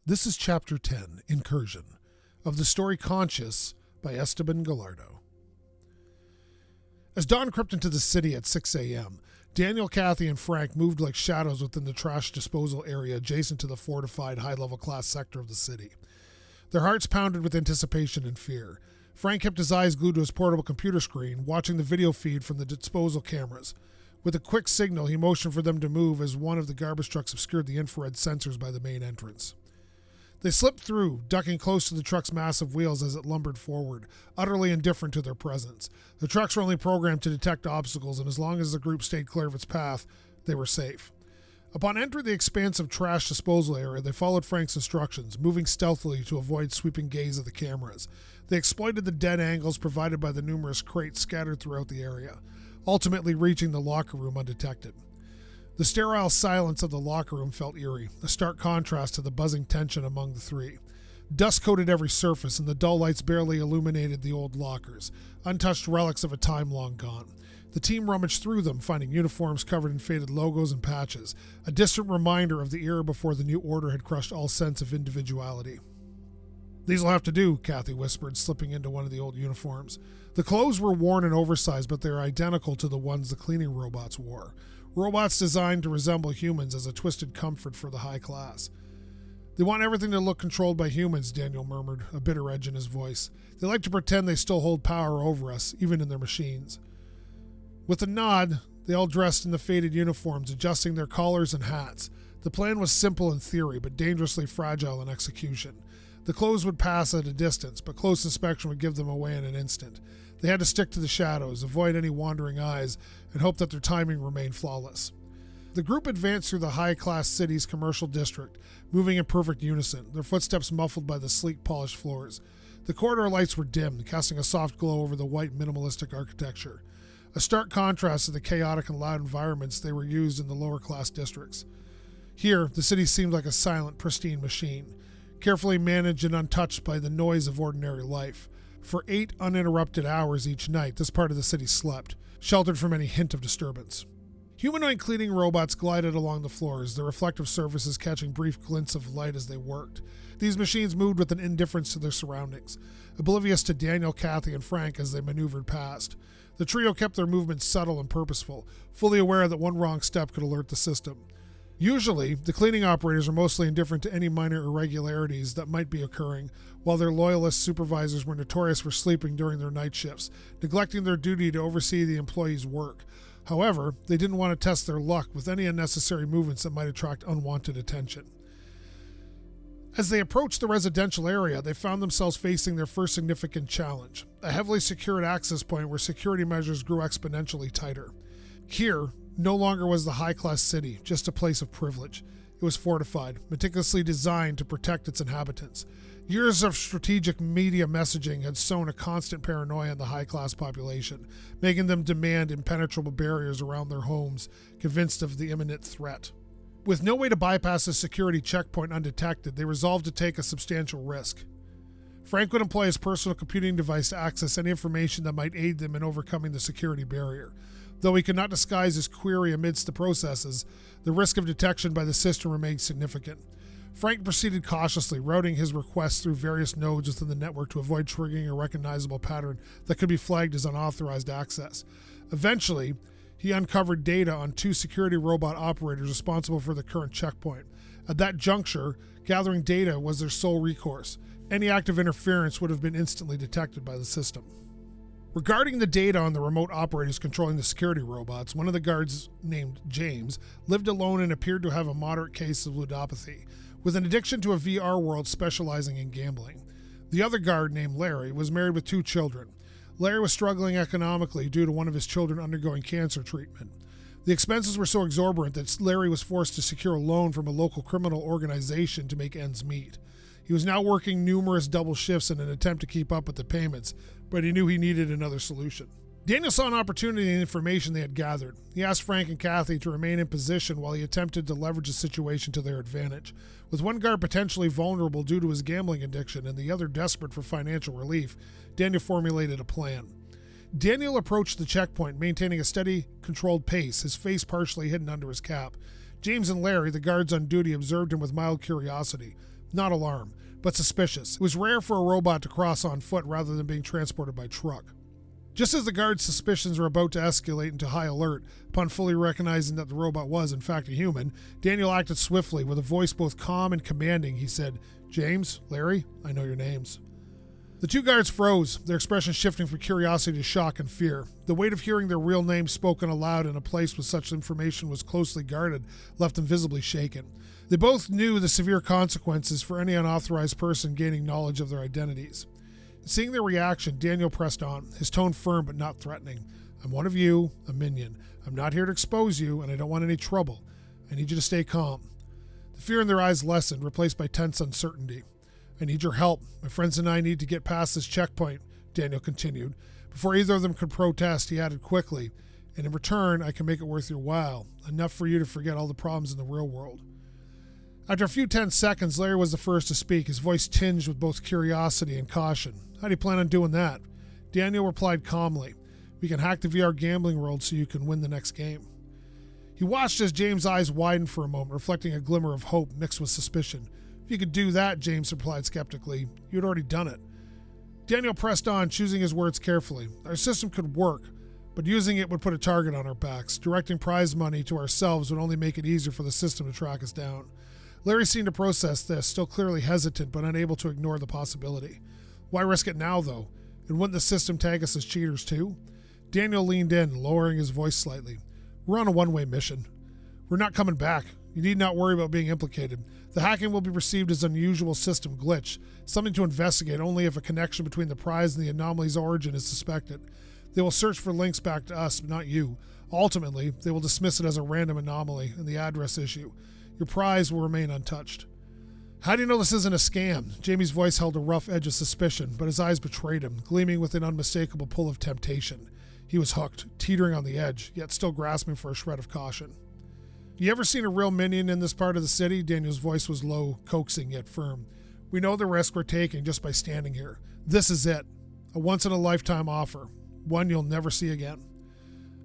This is Chapter 10, Incursion, of the story Conscious by Esteban Gallardo. As dawn crept into the city at 6 a.m., Daniel, Kathy, and Frank moved like shadows within the trash disposal area adjacent to the fortified high-level class sector of the city. Their hearts pounded with anticipation and fear. Frank kept his eyes glued to his portable computer screen, watching the video feed from the disposal cameras. With a quick signal, he motioned for them to move as one of the garbage trucks obscured the infrared sensors by the main entrance. They slipped through, ducking close to the truck's massive wheels as it lumbered forward, utterly indifferent to their presence. The trucks were only programmed to detect obstacles, and as long as the group stayed clear of its path, they were safe. Upon entering the expansive trash disposal area, they followed Frank's instructions, moving stealthily to avoid sweeping gaze of the cameras. They exploited the dead angles provided by the numerous crates scattered throughout the area, ultimately reaching the locker room undetected. The sterile silence of the locker room felt eerie, a stark contrast to the buzzing tension among the three. Dust coated every surface, and the dull lights barely illuminated the old lockers, untouched relics of a time long gone. The team rummaged through them, finding uniforms covered in faded logos and patches, a distant reminder of the era before the new order had crushed all sense of individuality. "These'll have to do," Kathy whispered, slipping into one of the old uniforms. The clothes were worn and oversized, but they were identical to the ones the cleaning robots wore. Robots designed to resemble humans as a twisted comfort for the high class. "They want everything to look controlled by humans," Daniel murmured, a bitter edge in his voice. "They like to pretend they still hold power over us, even in their machines." With a nod, they all dressed in the faded uniforms, adjusting their collars and hats. The plan was simple in theory, but dangerously fragile in execution. The clothes would pass at a distance, but close inspection would give them away in an instant. They had to stick to the shadows, avoid any wandering eyes, and hope that their timing remained flawless. The group advanced through the high-class city's commercial district, moving in perfect unison, their footsteps muffled by the sleek, polished floors. The corridor lights were dimmed, casting a soft glow over the white, minimalistic architecture, a stark contrast to the chaotic and loud environments they were used in the lower-class districts. Here, the city seemed like a silent, pristine machine, carefully managed and untouched by the noise of ordinary life. For 8 uninterrupted hours each night, this part of the city slept, sheltered from any hint of disturbance. Humanoid cleaning robots glided along the floors, their reflective surfaces catching brief glints of light as they worked. These machines moved with an indifference to their surroundings, oblivious to Daniel, Kathy, and Frank as they maneuvered past. The trio kept their movements subtle and purposeful, fully aware that one wrong step could alert the system. Usually, the cleaning operators are mostly indifferent to any minor irregularities that might be occurring, while their loyalist supervisors were notorious for sleeping during their night shifts, neglecting their duty to oversee the employees' work. However, they didn't want to test their luck with any unnecessary movements that might attract unwanted attention. As they approached the residential area, they found themselves facing their first significant challenge, a heavily secured access point where security measures grew exponentially tighter. Here, no longer was the high-class city just a place of privilege. It was fortified, meticulously designed to protect its inhabitants. Years of strategic media messaging had sown a constant paranoia in the high-class population, making them demand impenetrable barriers around their homes, convinced of the imminent threat. With no way to bypass the security checkpoint undetected, they resolved to take a substantial risk. Frank would employ his personal computing device to access any information that might aid them in overcoming the security barrier. Though he could not disguise his query amidst the processes, the risk of detection by the system remained significant. Frank proceeded cautiously, routing his requests through various nodes within the network to avoid triggering a recognizable pattern that could be flagged as unauthorized access. Eventually, he uncovered data on 2 security robot operators responsible for the current checkpoint. At that juncture, gathering data was their sole recourse. Any active interference would have been instantly detected by the system. Regarding the data on the remote operators controlling the security robots, one of the guards, named James, lived alone and appeared to have a moderate case of ludopathy, with an addiction to a VR world specializing in gambling. The other guard, named Larry, was married with 2 children. Larry was struggling economically due to one of his children undergoing cancer treatment. The expenses were so exorbitant that Larry was forced to secure a loan from a local criminal organization to make ends meet. He was now working numerous double shifts in an attempt to keep up with the payments, but he knew he needed another solution. Daniel saw an opportunity in the information they had gathered. He asked Frank and Kathy to remain in position while he attempted to leverage the situation to their advantage. With one guard potentially vulnerable due to his gambling addiction and the other desperate for financial relief, Daniel formulated a plan. Daniel approached the checkpoint, maintaining a steady, controlled pace, his face partially hidden under his cap. James and Larry, the guards on duty, observed him with mild curiosity, not alarmed, but suspicious. It was rare for a robot to cross on foot rather than being transported by truck. Just as the guard's suspicions were about to escalate into high alert, upon fully recognizing that the robot was, in fact, a human, Daniel acted swiftly. With a voice both calm and commanding, he said, "James, Larry, I know your names." The two guards froze, their expressions shifting from curiosity to shock and fear. The weight of hearing their real names spoken aloud in a place where such information was closely guarded left them visibly shaken. They both knew the severe consequences for any unauthorized person gaining knowledge of their identities. Seeing their reaction, Daniel pressed on, his tone firm but not threatening. "I'm one of you, a minion. I'm not here to expose you, and I don't want any trouble. I need you to stay calm." The fear in their eyes lessened, replaced by tense uncertainty. "I need your help. My friends and I need to get past this checkpoint," Daniel continued. Before either of them could protest, he added quickly, "And in return, I can make it worth your while, enough for you to forget all the problems in the real world." After a few tense seconds, Larry was the first to speak, his voice tinged with both curiosity and caution. "How do you plan on doing that?" Daniel replied calmly, "We can hack the VR gambling world so you can win the next game." He watched as James' eyes widened for a moment, reflecting a glimmer of hope mixed with suspicion. "If you could do that," James replied skeptically, "you'd already done it." Daniel pressed on, choosing his words carefully. "Our system could work, but using it would put a target on our backs. Directing prize money to ourselves would only make it easier for the system to track us down." Larry seemed to process this, still clearly hesitant but unable to ignore the possibility. "Why risk it now, though? And wouldn't the system tag us as cheaters, too?" Daniel leaned in, lowering his voice slightly. "We're on a one-way mission. We're not coming back. You need not worry about being implicated. The hacking will be perceived as an unusual system glitch, something to investigate only if a connection between the prize and the anomaly's origin is suspected. They will search for links back to us, but not you. Ultimately, they will dismiss it as a random anomaly and the address issue. Your prize will remain untouched." "How do you know this isn't a scam?" Jamie's voice held a rough edge of suspicion, but his eyes betrayed him, gleaming with an unmistakable pull of temptation. He was hooked, teetering on the edge, yet still grasping for a shred of caution. "You ever seen a real minion in this part of the city?" Daniel's voice was low, coaxing yet firm. "We know the risk we're taking just by standing here. This is it. A once-in-a-lifetime offer. One you'll never see again."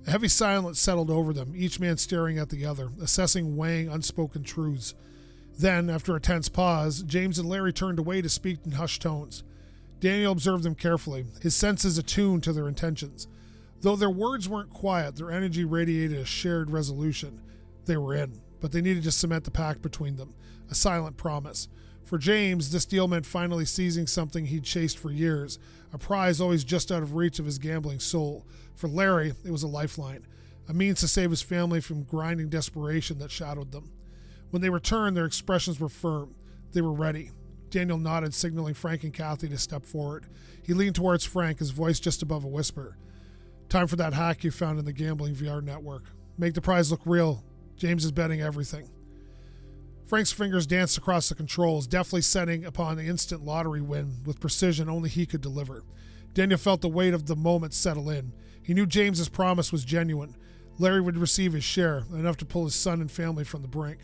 A heavy silence settled over them, each man staring at the other, assessing, weighing unspoken truths. Then, after a tense pause, James and Larry turned away to speak in hushed tones. Daniel observed them carefully, his senses attuned to their intentions. Though their words weren't quiet, their energy radiated a shared resolution. They were in, but they needed to cement the pact between them, a silent promise. For James, this deal meant finally seizing something he'd chased for years, a prize always just out of reach of his gambling soul. For Larry, it was a lifeline, a means to save his family from grinding desperation that shadowed them. When they returned, their expressions were firm. They were ready. Daniel nodded, signaling Frank and Kathy to step forward. He leaned towards Frank, his voice just above a whisper. "Time for that hack you found in the gambling VR network. Make the prize look real. James is betting everything." Frank's fingers danced across the controls, deftly setting upon the instant lottery win with precision only he could deliver. Daniel felt the weight of the moment settle in. He knew James's promise was genuine. Larry would receive his share, enough to pull his son and family from the brink.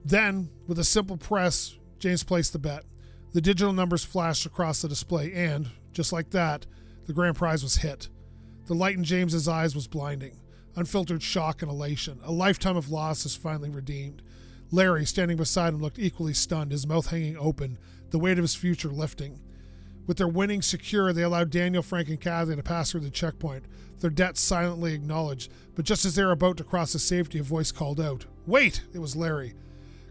Then, with a simple press, James placed the bet. The digital numbers flashed across the display and, just like that, the grand prize was hit. The light in James's eyes was blinding. Unfiltered shock and elation. A lifetime of losses finally redeemed. Larry, standing beside him, looked equally stunned, his mouth hanging open, the weight of his future lifting. With their winnings secure, they allowed Daniel, Frank, and Kathy to pass through the checkpoint, their debts silently acknowledged. But just as they were about to cross the safety, a voice called out. "Wait!" It was Larry.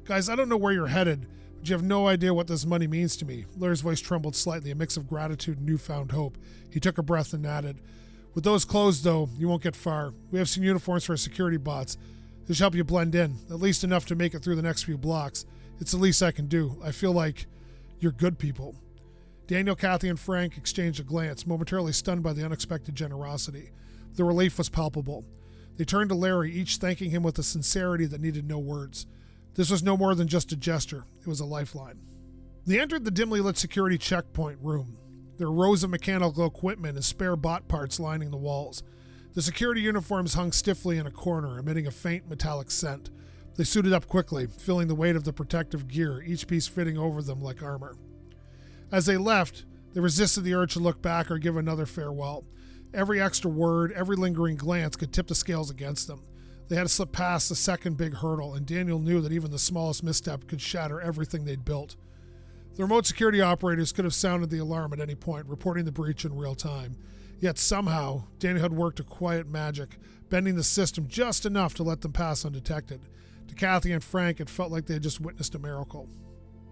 "Guys, I don't know where you're headed, but you have no idea what this money means to me." Larry's voice trembled slightly, a mix of gratitude and newfound hope. He took a breath and added, "With those clothes, though, you won't get far. We have some uniforms for our security bots. This should help you blend in, at least enough to make it through the next few blocks. It's the least I can do. I feel like you're good people." Daniel, Kathy, and Frank exchanged a glance, momentarily stunned by the unexpected generosity. The relief was palpable. They turned to Larry, each thanking him with a sincerity that needed no words. This was no more than just a gesture. It was a lifeline. They entered the dimly lit security checkpoint room. There were rows of mechanical equipment and spare bot parts lining the walls. The security uniforms hung stiffly in a corner, emitting a faint metallic scent. They suited up quickly, feeling the weight of the protective gear, each piece fitting over them like armor. As they left, they resisted the urge to look back or give another farewell. Every extra word, every lingering glance could tip the scales against them. They had to slip past the second big hurdle, and Daniel knew that even the smallest misstep could shatter everything they'd built. The remote security operators could have sounded the alarm at any point, reporting the breach in real time. Yet somehow, Daniel had worked a quiet magic, bending the system just enough to let them pass undetected. To Kathy and Frank, it felt like they had just witnessed a miracle.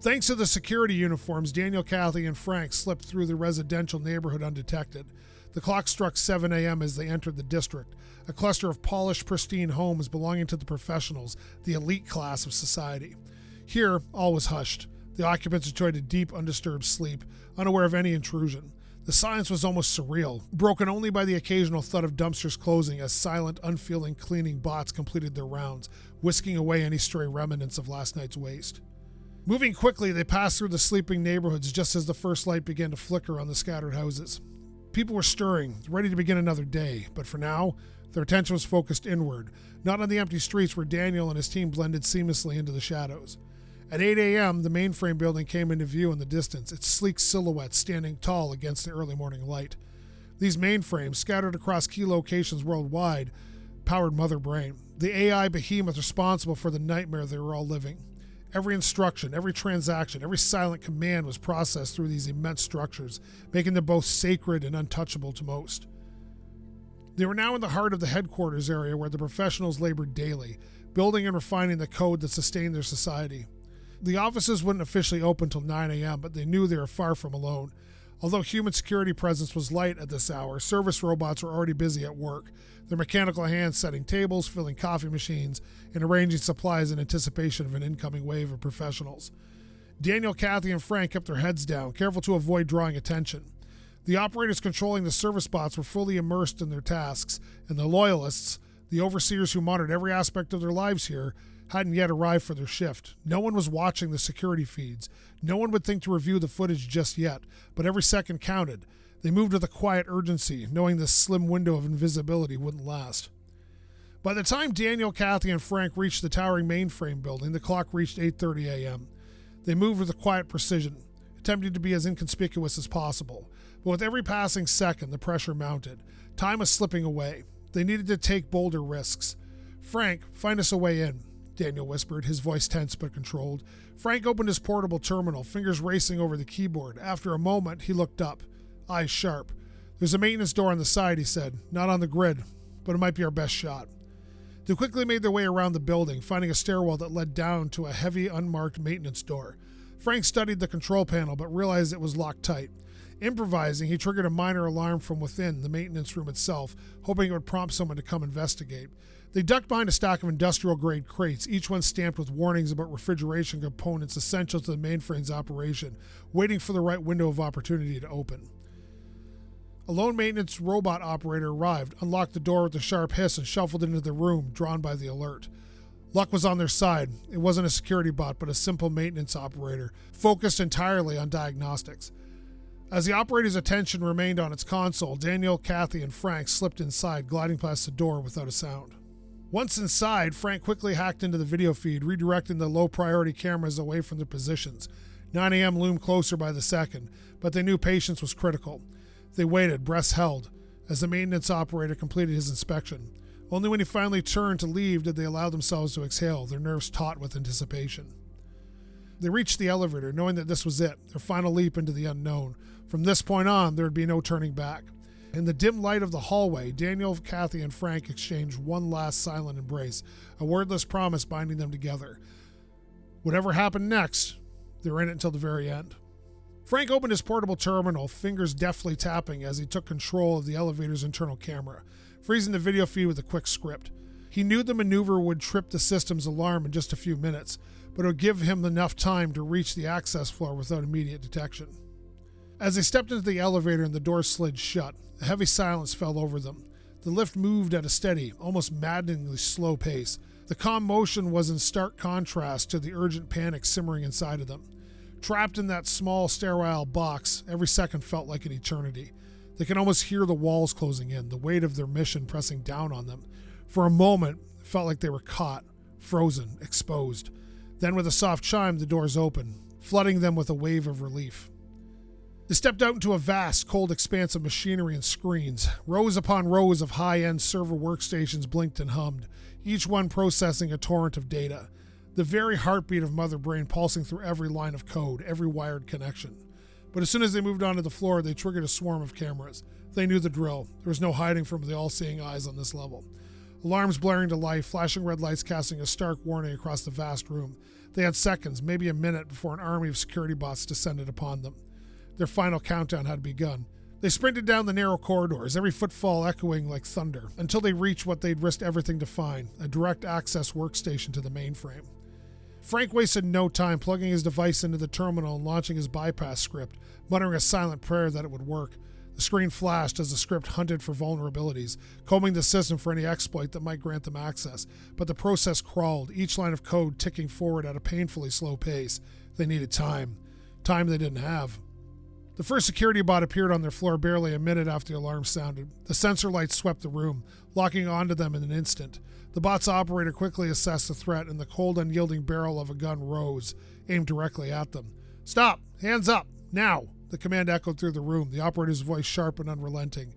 Thanks to the security uniforms, Daniel, Kathy, and Frank slipped through the residential neighborhood undetected. The clock struck 7 a.m. as they entered the district, a cluster of polished, pristine homes belonging to the professionals, the elite class of society. Here, all was hushed. The occupants enjoyed a deep, undisturbed sleep, unaware of any intrusion. The silence was almost surreal, broken only by the occasional thud of dumpsters closing as silent, unfeeling cleaning bots completed their rounds, whisking away any stray remnants of last night's waste. Moving quickly, they passed through the sleeping neighborhoods just as the first light began to flicker on the scattered houses. People were stirring, ready to begin another day, but for now, their attention was focused inward, not on the empty streets where Daniel and his team blended seamlessly into the shadows. At 8 a.m., the mainframe building came into view in the distance, its sleek silhouette standing tall against the early morning light. These mainframes, scattered across key locations worldwide, powered Mother Brain, the AI behemoth responsible for the nightmare they were all living. Every instruction, every transaction, every silent command was processed through these immense structures, making them both sacred and untouchable to most. They were now in the heart of the headquarters area where the professionals labored daily, building and refining the code that sustained their society. The offices wouldn't officially open till 9 a.m., but they knew they were far from alone. Although human security presence was light at this hour, service robots were already busy at work, their mechanical hands setting tables, filling coffee machines, and arranging supplies in anticipation of an incoming wave of professionals. Daniel, Kathy, and Frank kept their heads down, careful to avoid drawing attention. The operators controlling the service bots were fully immersed in their tasks, and the loyalists, the overseers who monitored every aspect of their lives here, hadn't yet arrived for their shift. No one was watching the security feeds. No one would think to review the footage just yet, but every second counted. They moved with a quiet urgency, knowing this slim window of invisibility wouldn't last. By the time Daniel, Kathy, and Frank reached the towering mainframe building, the clock reached 8:30 a.m. They moved with a quiet precision, attempting to be as inconspicuous as possible. But with every passing second, the pressure mounted. Time was slipping away. They needed to take bolder risks. "Frank, find us a way in," Daniel whispered, his voice tense but controlled. Frank opened his portable terminal, fingers racing over the keyboard. After a moment, he looked up, eyes sharp. "There's a maintenance door on the side," he said. "Not on the grid, but it might be our best shot." They quickly made their way around the building, finding a stairwell that led down to a heavy, unmarked maintenance door. Frank studied the control panel, but realized it was locked tight. Improvising, he triggered a minor alarm from within the maintenance room itself, hoping it would prompt someone to come investigate. They ducked behind a stack of industrial-grade crates, each one stamped with warnings about refrigeration components essential to the mainframe's operation, waiting for the right window of opportunity to open. A lone maintenance robot operator arrived, unlocked the door with a sharp hiss, and shuffled into the room, drawn by the alert. Luck was on their side. It wasn't a security bot, but a simple maintenance operator, focused entirely on diagnostics. As the operator's attention remained on its console, Daniel, Kathy, and Frank slipped inside, gliding past the door without a sound. Once inside, Frank quickly hacked into the video feed, redirecting the low-priority cameras away from their positions. 9 a.m. loomed closer by the second, but they knew patience was critical. They waited, breaths held, as the maintenance operator completed his inspection. Only when he finally turned to leave did they allow themselves to exhale, their nerves taut with anticipation. They reached the elevator, knowing that this was it, their final leap into the unknown. From this point on, there would be no turning back. In the dim light of the hallway, Daniel, Kathy, and Frank exchanged one last silent embrace, a wordless promise binding them together. Whatever happened next, they were in it until the very end. Frank opened his portable terminal, fingers deftly tapping as he took control of the elevator's internal camera, freezing the video feed with a quick script. He knew the maneuver would trip the system's alarm in just a few minutes, but it would give him enough time to reach the access floor without immediate detection. As they stepped into the elevator and the door slid shut, a heavy silence fell over them. The lift moved at a steady, almost maddeningly slow pace. The calm motion was in stark contrast to the urgent panic simmering inside of them. Trapped in that small, sterile box, every second felt like an eternity. They could almost hear the walls closing in, the weight of their mission pressing down on them. For a moment, it felt like they were caught, frozen, exposed. Then with a soft chime, the doors opened, flooding them with a wave of relief. They stepped out into a vast, cold expanse of machinery and screens. Rows upon rows of high-end server workstations blinked and hummed, each one processing a torrent of data. the very heartbeat of Mother Brain pulsing through every line of code, every wired connection. But as soon as they moved onto the floor, they triggered a swarm of cameras. They knew the drill. There was no hiding from the all-seeing eyes on this level. Alarms blaring to life, flashing red lights casting a stark warning across the vast room. They had seconds, maybe a minute, before an army of security bots descended upon them. Their final countdown had begun. They sprinted down the narrow corridors, every footfall echoing like thunder, until they reached what they'd risked everything to find, a direct access workstation to the mainframe. Frank wasted no time plugging his device into the terminal and launching his bypass script, muttering a silent prayer that it would work. The screen flashed as the script hunted for vulnerabilities, combing the system for any exploit that might grant them access, but the process crawled, each line of code ticking forward at a painfully slow pace. They needed time. Time they didn't have. The first security bot appeared on their floor barely a minute after the alarm sounded. The sensor lights swept the room, locking onto them in an instant. The bot's operator quickly assessed the threat, and the cold, unyielding barrel of a gun rose, aimed directly at them. "Stop! Hands up! Now!" The command echoed through the room, the operator's voice sharp and unrelenting.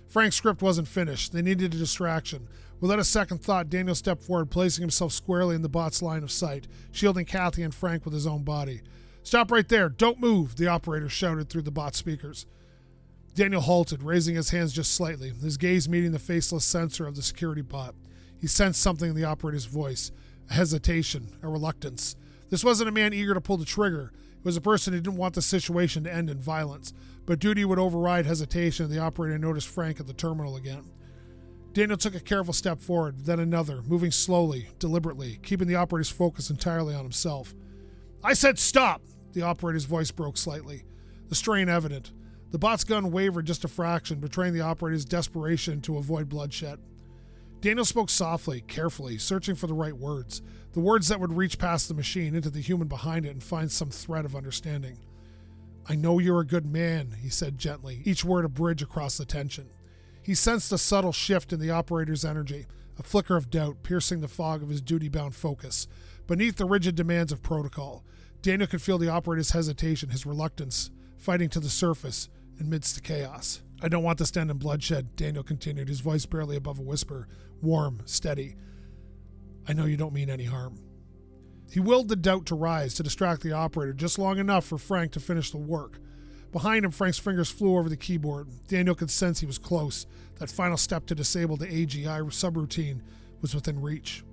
Frank's script wasn't finished. They needed a distraction. Without a second thought, Daniel stepped forward, placing himself squarely in the bot's line of sight, shielding Kathy and Frank with his own body. "Stop right there! Don't move!" the operator shouted through the bot speakers. Daniel halted, raising his hands just slightly, his gaze meeting the faceless sensor of the security bot. He sensed something in the operator's voice, a hesitation, a reluctance. This wasn't a man eager to pull the trigger. It was a person who didn't want the situation to end in violence, but duty would override hesitation, and the operator noticed Frank at the terminal again. Daniel took a careful step forward, then another, moving slowly, deliberately, keeping the operator's focus entirely on himself. "I said stop!" The operator's voice broke slightly, the strain evident. The bot's gun wavered just a fraction, betraying the operator's desperation to avoid bloodshed. Daniel spoke softly, carefully, searching for the right words, the words that would reach past the machine into the human behind it and find some thread of understanding. "I know you're a good man," he said gently, each word a bridge across the tension. He sensed a subtle shift in the operator's energy, a flicker of doubt piercing the fog of his duty-bound focus. Beneath the rigid demands of protocol, Daniel could feel the operator's hesitation, his reluctance, fighting to the surface amidst the chaos. "I don't want this to end in bloodshed," Daniel continued, his voice barely above a whisper, warm, steady. "I know you don't mean any harm." He willed the doubt to rise, to distract the operator just long enough for Frank to finish the work. Behind him, Frank's fingers flew over the keyboard. Daniel could sense he was close. That final step to disable the AGI subroutine was within reach.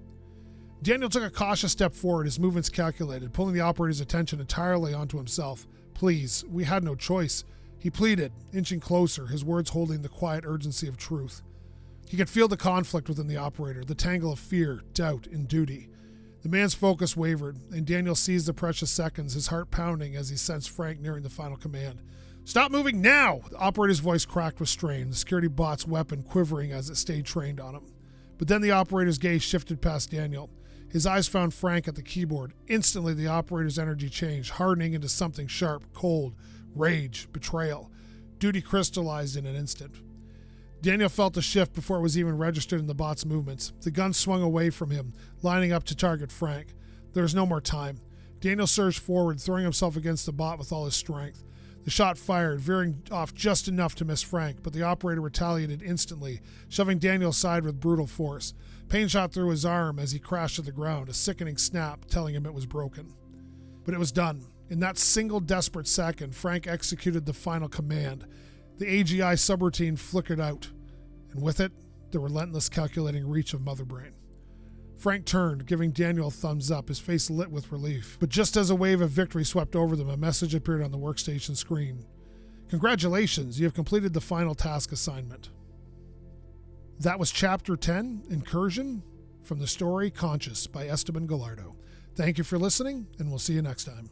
Daniel took a cautious step forward, his movements calculated, pulling the operator's attention entirely onto himself. "Please, we had no choice," he pleaded, inching closer, his words holding the quiet urgency of truth. He could feel the conflict within the operator, the tangle of fear, doubt, and duty. The man's focus wavered, and Daniel seized the precious seconds, his heart pounding as he sensed Frank nearing the final command. "Stop moving now!" The operator's voice cracked with strain, the security bot's weapon quivering as it stayed trained on him. But then the operator's gaze shifted past Daniel. His eyes found Frank at the keyboard. Instantly, the operator's energy changed, hardening into something sharp, cold, rage, betrayal. Duty crystallized in an instant. Daniel felt the shift before it was even registered in the bot's movements. The gun swung away from him, lining up to target Frank. There was no more time. Daniel surged forward, throwing himself against the bot with all his strength. The shot fired, veering off just enough to miss Frank, but the operator retaliated instantly, shoving Daniel aside with brutal force. Pain shot through his arm as he crashed to the ground, a sickening snap telling him it was broken. But it was done. In that single desperate second, Frank executed the final command. The AGI subroutine flickered out, and with it, the relentless calculating reach of Mother Brain. Frank turned, giving Daniel a thumbs up, his face lit with relief. But just as a wave of victory swept over them, a message appeared on the workstation screen. "Congratulations, you have completed the final task assignment." That was Chapter 10, Incursion, from the story Conscious by Esteban Gallardo. Thank you for listening, and we'll see you next time.